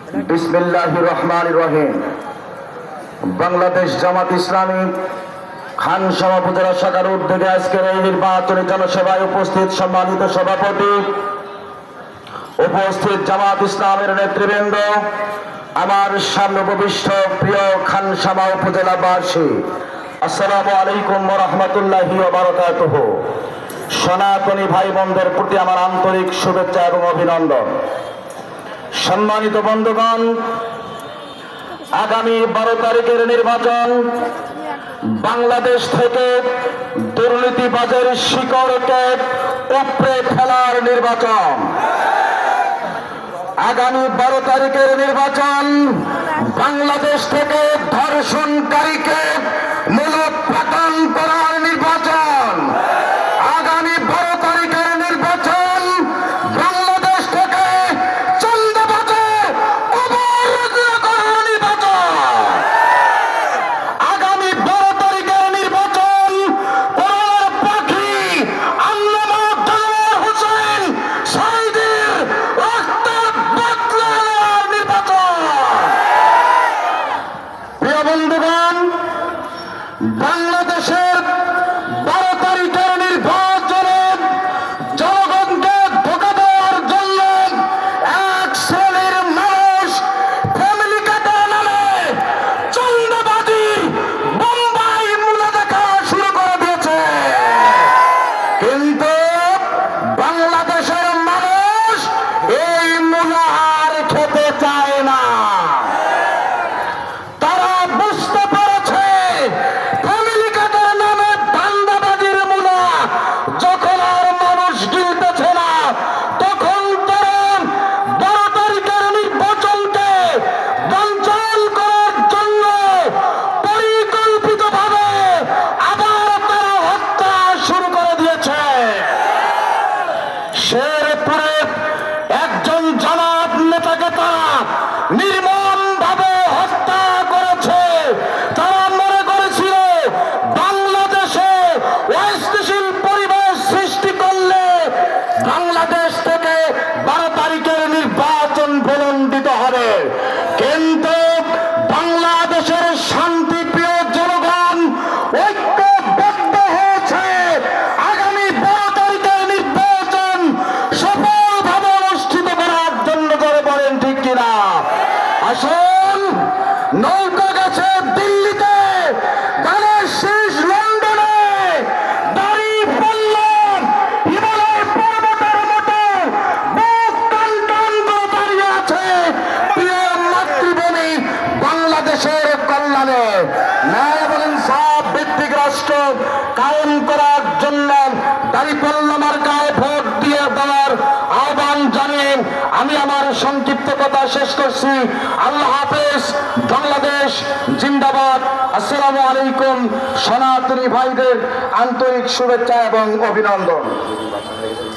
বিসমিল্লাহির রহমানির রহিম। বাংলাদেশ জামাত ইসলামী খানসামা উপজেলা শাখার উদ্যোগে আজকের এই নির্বাচনী জনসভায় উপস্থিত সম্মানিত সভাপতি, উপস্থিত জামাত ইসলামের নেতৃবৃন্দ, আমার সামনে উপবিষ্ট প্রিয় খানসামা উপজেলাবাসী, আসসালামু আলাইকুম ওয়া রাহমাতুল্লাহি ওয়া বারাকাতুহু। সনাতনী ভাই বোনদের প্রতি আমার আন্তরিক শুভেচ্ছা এবং অভিনন্দন। সম্মানিত বন্ধুগণ, আগামী 12 তারিখের নির্বাচন বাংলাদেশ থেকে দুর্নীতিবাজের শিকড়কে উপড়ে ফেলার নির্বাচন। আগামী 12 তারিখের নির্বাচন বাংলাদেশ থেকে ধর্ষণকারীকে মূলোৎপাটন করার নির্বাচন। আগামী 12 তারিখের নির্বাচন বাংলাদেশ থেকে চাঁদাবাজি অবরোধ করার নির্বাচন। আগামী 12 তারিখের নির্বাচন কোরআনের পাখি আল্লামা দেলোয়ার হোসেন শহীদের রক্ত বদলে নেওয়ার নির্বাচন। প্রিয় বন্ধুগণ, বাংলাদেশের 12 তারিখের নির্বাচনে জনগণকে ধোঁকা দেওয়ার জন্য এক শ্রেণীর মানুষ ফ্যামিলি কাটা নামে চাঁদাবাজি বোম্বাই মূলা দেখা শুরু করে দিয়েছে। কিন্তু বাংলাদেশের মানুষ এই মূলা আর খেতে চায় না। তারা বুঝতে পেরেছে ফ্যামিলি কাটার নামে ধান্দাবাজির মূলা যখন আর মানুষ গিলতেছে না, তখন তারা 12 তারিখের নির্বাচনকে বানচাল করার জন্য পরিকল্পিতভাবে আবার তারা হত্যা শুরু করে দিয়েছে। শেরপুরে একজন জামাত নেতাকে তারা নির্মমভাবে হত্যা করেছে। তারা মনে করেছিল বাংলাদেশে অস্থিতিশীল পরিবেশ সৃষ্টি করলে বাংলাদেশ থেকে 12 তারিখের নির্বাচন প্রলম্বিত হবে। কিন্তু বাংলাদেশের শান্তিপ্রিয় জনগণ ঐক্যবদ্ধ হয়েছে আগামী 12 তারিখের নির্বাচন সফলভাবে অনুষ্ঠিত করার জন্য। করে বলেন ঠিক কিনা? আসুন, নৌকা গেছে দিল্লিতে, গানের শেষ লন্ডনে, দাড়ি পল্লব হিমালয় পর্বতের মতো বুক টান টান করে দাঁড়িয়ে আছে প্রিয় মাতৃভূমি বাংলাদেশের কল্যাণে। ন্যায় এবং ইনসাফ ভিত্তিক রাষ্ট্র কায়েম করার জন্য দাঁড়িপাল্লা মার্কায় ভোট দিয়ে দেওয়ার আহ্বান জানিয়ে আমি আমার সংক্ষিপ্ত কথা শেষ করছি। আল্লাহ হাফেজ। বাংলাদেশ জিন্দাবাদ। আসসালামু আলাইকুম। সনাতনী ভাইদের আন্তরিক শুভেচ্ছা এবং অভিনন্দন।